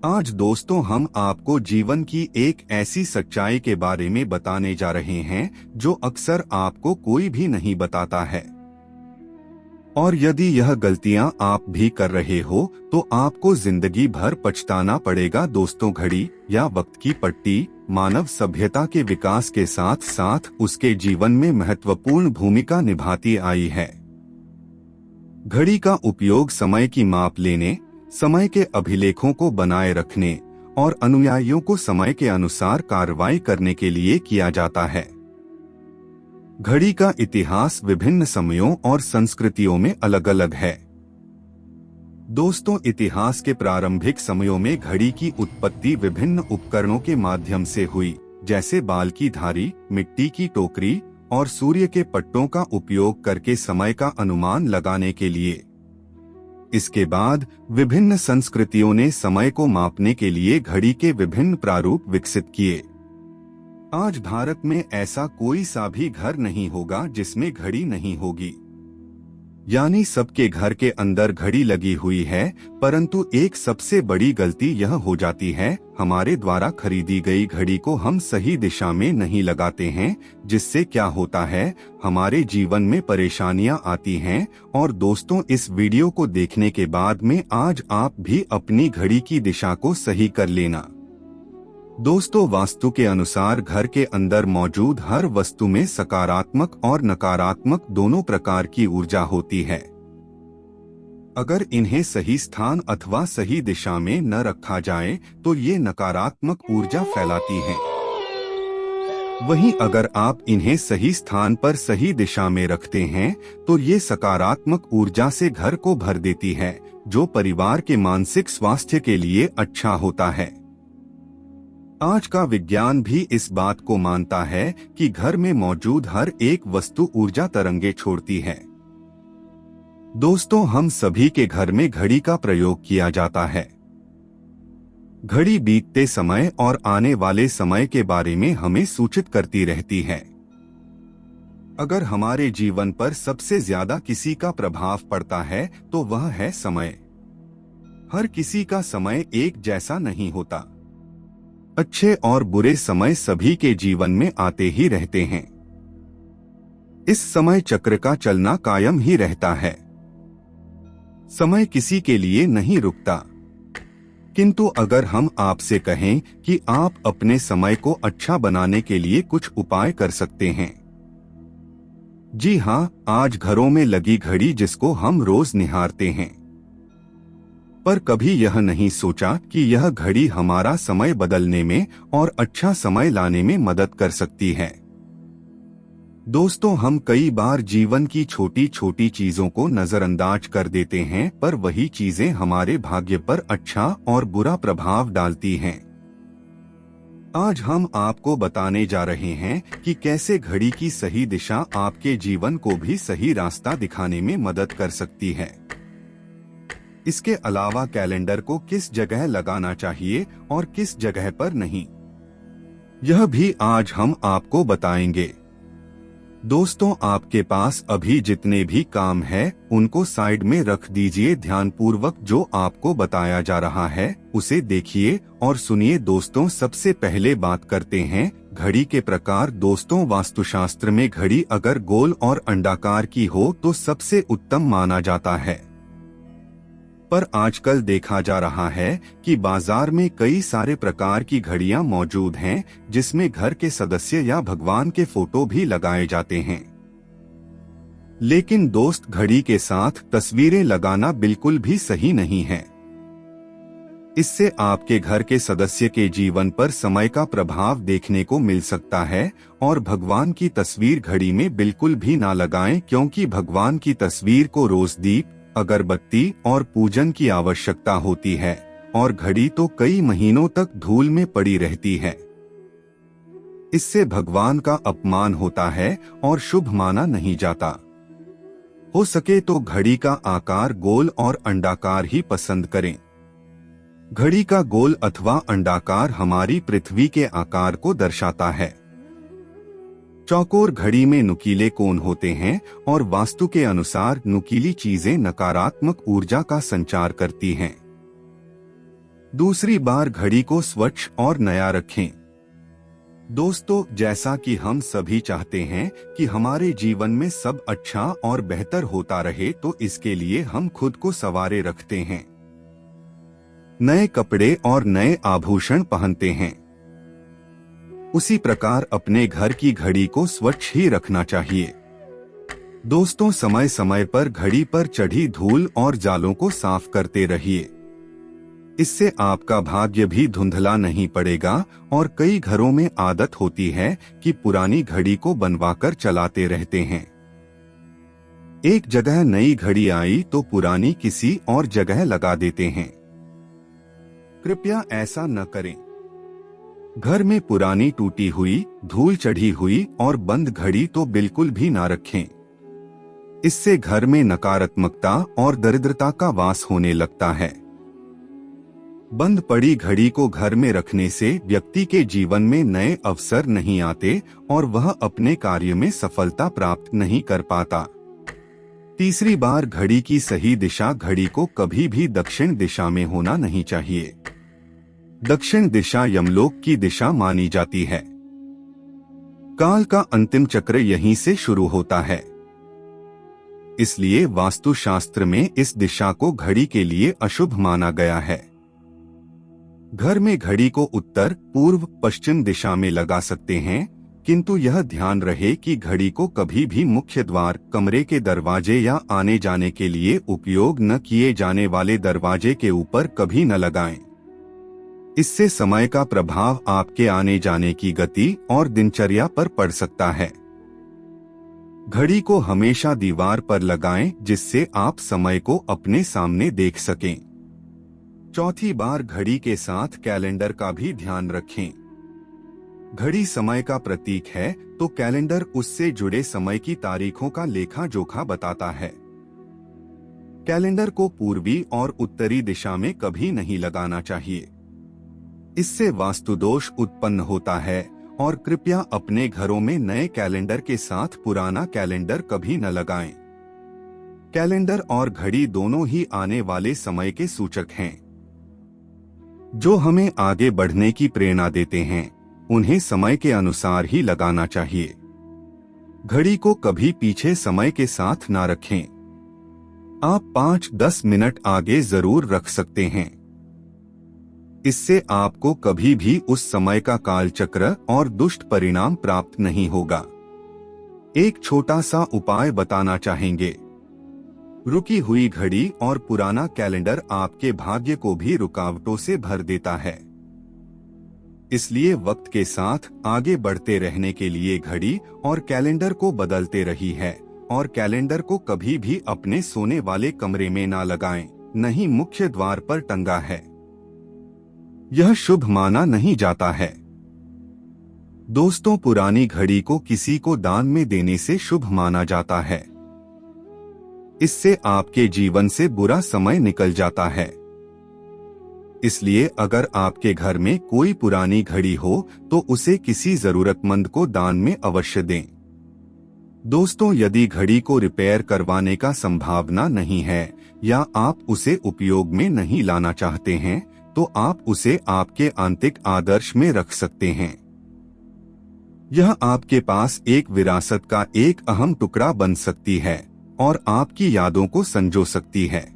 आज दोस्तों हम आपको जीवन की एक ऐसी सच्चाई के बारे में बताने जा रहे हैं जो अक्सर आपको कोई भी नहीं बताता है। और यदि यह गलतियां आप भी कर रहे हो तो आपको जिंदगी भर पछताना पड़ेगा। दोस्तों, घड़ी या वक्त की पट्टी मानव सभ्यता के विकास के साथ साथ उसके जीवन में महत्वपूर्ण भूमिका निभाती आई है। घड़ी का उपयोग समय की माप लेने, समय के अभिलेखों को बनाए रखने और अनुयायियों को समय के अनुसार कार्रवाई करने के लिए किया जाता है। घड़ी का इतिहास विभिन्न समयों और संस्कृतियों में अलग अलग है। दोस्तों, इतिहास के प्रारंभिक समयों में घड़ी की उत्पत्ति विभिन्न उपकरणों के माध्यम से हुई, जैसे बाल की धारी, मिट्टी की टोकरी और सूर्य के पट्टों का उपयोग करके समय का अनुमान लगाने के लिए। इसके बाद विभिन्न संस्कृतियों ने समय को मापने के लिए घड़ी के विभिन्न प्रारूप विकसित किए। आज भारत में ऐसा कोई सा भी घर नहीं होगा जिसमें घड़ी नहीं होगी, यानी सबके घर के अंदर घड़ी लगी हुई है। परंतु एक सबसे बड़ी गलती यह हो जाती है, हमारे द्वारा खरीदी गई घड़ी को हम सही दिशा में नहीं लगाते हैं, जिससे क्या होता है, हमारे जीवन में परेशानियां आती हैं। और दोस्तों, इस वीडियो को देखने के बाद में आज आप भी अपनी घड़ी की दिशा को सही कर लेना। दोस्तों, वास्तु के अनुसार घर के अंदर मौजूद हर वस्तु में सकारात्मक और नकारात्मक दोनों प्रकार की ऊर्जा होती है। अगर इन्हें सही स्थान अथवा सही दिशा में न रखा जाए तो ये नकारात्मक ऊर्जा फैलाती हैं। वहीं अगर आप इन्हें सही स्थान पर सही दिशा में रखते हैं तो ये सकारात्मक ऊर्जा से घर को भर देती है, जो परिवार के मानसिक स्वास्थ्य के लिए अच्छा होता है। आज का विज्ञान भी इस बात को मानता है कि घर में मौजूद हर एक वस्तु ऊर्जा तरंगे छोड़ती है। दोस्तों, हम सभी के घर में घड़ी का प्रयोग किया जाता है। घड़ी बीतते समय और आने वाले समय के बारे में हमें सूचित करती रहती है। अगर हमारे जीवन पर सबसे ज्यादा किसी का प्रभाव पड़ता है तो वह है समय। हर किसी का समय एक जैसा नहीं होता। अच्छे और बुरे समय सभी के जीवन में आते ही रहते हैं। इस समय चक्र का चलना कायम ही रहता है। समय किसी के लिए नहीं रुकता। किंतु अगर हम आपसे कहें कि आप अपने समय को अच्छा बनाने के लिए कुछ उपाय कर सकते हैं। जी हाँ, आज घरों में लगी घड़ी जिसको हम रोज निहारते हैं, पर कभी यह नहीं सोचा कि यह घड़ी हमारा समय बदलने में और अच्छा समय लाने में मदद कर सकती है। दोस्तों, हम कई बार जीवन की छोटी छोटी चीजों को नजरअंदाज कर देते हैं, पर वही चीजें हमारे भाग्य पर अच्छा और बुरा प्रभाव डालती हैं। आज हम आपको बताने जा रहे हैं कि कैसे घड़ी की सही दिशा आपके जीवन को भी सही रास्ता दिखाने में मदद कर सकती है। इसके अलावा कैलेंडर को किस जगह लगाना चाहिए और किस जगह पर नहीं, यह भी आज हम आपको बताएंगे। दोस्तों, आपके पास अभी जितने भी काम है उनको साइड में रख दीजिए। ध्यानपूर्वक जो आपको बताया जा रहा है उसे देखिए और सुनिए। दोस्तों, सबसे पहले बात करते हैं घड़ी के प्रकार। दोस्तों, वास्तुशास्त्र में घड़ी अगर गोल और अंडाकार की हो तो सबसे उत्तम माना जाता है। पर आजकल देखा जा रहा है कि बाजार में कई सारे प्रकार की घड़ियां मौजूद हैं, जिसमें घर के सदस्य या भगवान के फोटो भी लगाए जाते हैं। लेकिन दोस्त, घड़ी के साथ तस्वीरें लगाना बिल्कुल भी सही नहीं है। इससे आपके घर के सदस्य के जीवन पर समय का प्रभाव देखने को मिल सकता है। और भगवान की तस्वीर घड़ी में बिल्कुल भी ना लगाएं, क्योंकि भगवान की तस्वीर को रोज दीप, अगरबत्ती और पूजन की आवश्यकता होती है, और घड़ी तो कई महीनों तक धूल में पड़ी रहती है। इससे भगवान का अपमान होता है और शुभ माना नहीं जाता। हो सके तो घड़ी का आकार गोल और अंडाकार ही पसंद करें। घड़ी का गोल अथवा अंडाकार हमारी पृथ्वी के आकार को दर्शाता है। चौकोर घड़ी में नुकीले कोण होते हैं और वास्तु के अनुसार नुकीली चीजें नकारात्मक ऊर्जा का संचार करती हैं। दूसरी बार घड़ी को स्वच्छ और नया रखें। दोस्तों, जैसा कि हम सभी चाहते हैं कि हमारे जीवन में सब अच्छा और बेहतर होता रहे, तो इसके लिए हम खुद को संवारे रखते हैं, नए कपड़े और नए आभूषण पहनते हैं। उसी प्रकार अपने घर की घड़ी को स्वच्छ ही रखना चाहिए। दोस्तों, समय समय पर घड़ी पर चढ़ी धूल और जालों को साफ करते रहिए। इससे आपका भाग्य भी धुंधला नहीं पड़ेगा। और कई घरों में आदत होती है कि पुरानी घड़ी को बनवाकर चलाते रहते हैं। एक जगह नई घड़ी आई तो पुरानी किसी और जगह लगा देते हैं। कृपया ऐसा न करें। घर में पुरानी टूटी हुई, धूल चढ़ी हुई और बंद घड़ी तो बिल्कुल भी ना रखें। इससे घर में नकारात्मकता और दरिद्रता का वास होने लगता है। बंद पड़ी घड़ी को घर में रखने से व्यक्ति के जीवन में नए अवसर नहीं आते और वह अपने कार्य में सफलता प्राप्त नहीं कर पाता। तीसरी बार घड़ी की सही दिशा, घड़ी को कभी भी दक्षिण दिशा में होना नहीं चाहिए। दक्षिण दिशा यमलोक की दिशा मानी जाती है। काल का अंतिम चक्र यहीं से शुरू होता है। इसलिए वास्तुशास्त्र में इस दिशा को घड़ी के लिए अशुभ माना गया है। घर में घड़ी को उत्तर, पूर्व, पश्चिम दिशा में लगा सकते हैं, किंतु यह ध्यान रहे कि घड़ी को कभी भी मुख्य द्वार, कमरे के दरवाजे या आने जाने के लिए उपयोग न किए जाने वाले दरवाजे के ऊपर कभी न लगाएं। इससे समय का प्रभाव आपके आने जाने की गति और दिनचर्या पर पड़ सकता है। घड़ी को हमेशा दीवार पर लगाएं, जिससे आप समय को अपने सामने देख सकें। चौथी बार घड़ी के साथ कैलेंडर का भी ध्यान रखें। घड़ी समय का प्रतीक है, तो कैलेंडर उससे जुड़े समय की तारीखों का लेखा जोखा बताता है। कैलेंडर को पूर्वी और उत्तरी दिशा में कभी नहीं लगाना चाहिए। इससे वास्तु दोष उत्पन्न होता है। और कृपया अपने घरों में नए कैलेंडर के साथ पुराना कैलेंडर कभी न लगाएं। कैलेंडर और घड़ी दोनों ही आने वाले समय के सूचक हैं, जो हमें आगे बढ़ने की प्रेरणा देते हैं। उन्हें समय के अनुसार ही लगाना चाहिए। घड़ी को कभी पीछे समय के साथ ना रखें। आप 5-10 मिनट आगे जरूर रख सकते हैं। इससे आपको कभी भी उस समय का कालचक्र और दुष्ट परिणाम प्राप्त नहीं होगा। एक छोटा सा उपाय बताना चाहेंगे। रुकी हुई घड़ी और पुराना कैलेंडर आपके भाग्य को भी रुकावटों से भर देता है। इसलिए वक्त के साथ आगे बढ़ते रहने के लिए घड़ी और कैलेंडर को बदलते रही है। और कैलेंडर को कभी भी अपने सोने वाले कमरे में ना लगाएं, नहीं मुख्य द्वार पर टंगा है। यह शुभ माना नहीं जाता है। दोस्तों, पुरानी घड़ी को किसी को दान में देने से शुभ माना जाता है। इससे आपके जीवन से बुरा समय निकल जाता है। इसलिए अगर आपके घर में कोई पुरानी घड़ी हो तो उसे किसी जरूरतमंद को दान में अवश्य दें। दोस्तों, यदि घड़ी को रिपेयर करवाने का संभावना नहीं है या आप उसे उपयोग में नहीं लाना चाहते हैं, तो आप उसे आपके आंतरिक आदर्श में रख सकते हैं। यह आपके पास एक विरासत का एक अहम टुकड़ा बन सकती है और आपकी यादों को संजो सकती है।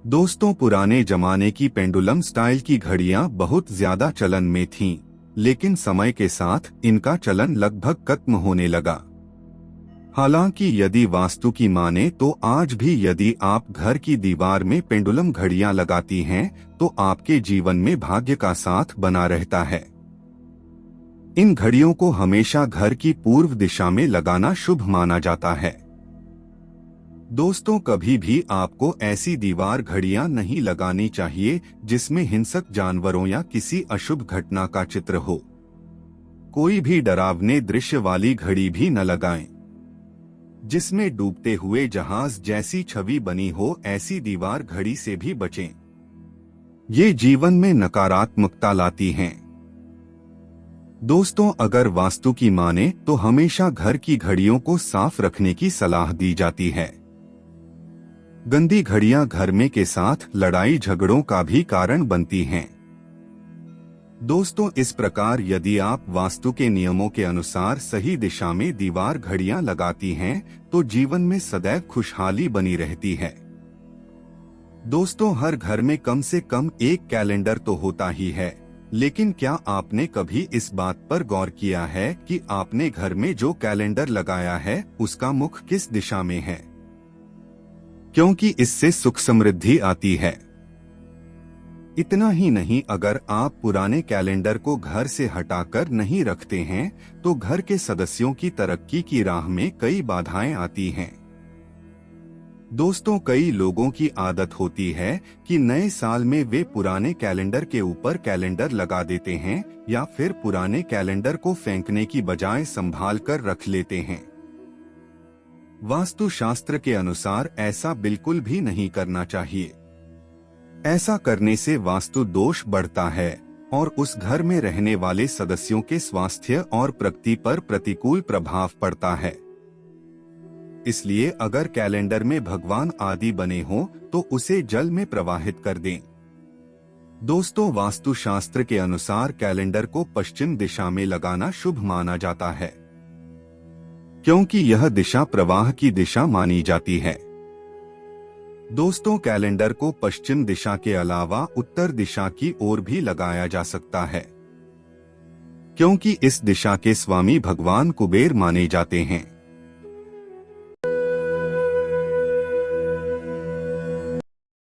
दोस्तों, पुराने जमाने की पेंडुलम स्टाइल की घड़ियां बहुत ज्यादा चलन में थीं, लेकिन समय के साथ इनका चलन लगभग खत्म होने लगा। हालांकि यदि वास्तु की माने तो आज भी यदि आप घर की दीवार में पेंडुलम घड़ियां लगाती हैं तो आपके जीवन में भाग्य का साथ बना रहता है। इन घड़ियों को हमेशा घर की पूर्व दिशा में लगाना शुभ माना जाता है। दोस्तों, कभी भी आपको ऐसी दीवार घड़ियां नहीं लगानी चाहिए जिसमें हिंसक जानवरों या किसी अशुभ घटना का चित्र हो। कोई भी डरावने दृश्य वाली घड़ी भी न लगाएं। जिसमें डूबते हुए जहाज जैसी छवि बनी हो, ऐसी दीवार घड़ी से भी बचें। ये जीवन में नकारात्मकता लाती हैं। दोस्तों, अगर वास्तु की माने तो हमेशा घर की घड़ियों को साफ रखने की सलाह दी जाती है। गंदी घड़ियां घर में के साथ लड़ाई झगड़ों का भी कारण बनती हैं। दोस्तों, इस प्रकार यदि आप वास्तु के नियमों के अनुसार सही दिशा में दीवार घड़ियां लगाती हैं, तो जीवन में सदैव खुशहाली बनी रहती है। दोस्तों, हर घर में कम से कम एक कैलेंडर तो होता ही है, लेकिन क्या आपने कभी इस बात पर गौर किया है कि आपने घर में जो कैलेंडर लगाया है उसका मुख किस दिशा में है? क्योंकि इससे सुख समृद्धि आती है। इतना ही नहीं, अगर आप पुराने कैलेंडर को घर से हटाकर नहीं रखते हैं तो घर के सदस्यों की तरक्की की राह में कई बाधाएं आती हैं। दोस्तों, कई लोगों की आदत होती है कि नए साल में वे पुराने कैलेंडर के ऊपर कैलेंडर लगा देते हैं या फिर पुराने कैलेंडर को फेंकने की बजाय संभाल कर रख लेते हैं। वास्तु शास्त्र के अनुसार ऐसा बिल्कुल भी नहीं करना चाहिए। ऐसा करने से वास्तु दोष बढ़ता है और उस घर में रहने वाले सदस्यों के स्वास्थ्य और प्रगति पर प्रतिकूल प्रभाव पड़ता है। इसलिए अगर कैलेंडर में भगवान आदि बने हों तो उसे जल में प्रवाहित कर दें। दोस्तों, वास्तु शास्त्र के अनुसार कैलेंडर को पश्चिम दिशा में लगाना शुभ माना जाता है, क्योंकि यह दिशा प्रवाह की दिशा मानी जाती है। दोस्तों, कैलेंडर को पश्चिम दिशा के अलावा उत्तर दिशा की ओर भी लगाया जा सकता है, क्योंकि इस दिशा के स्वामी भगवान कुबेर माने जाते हैं।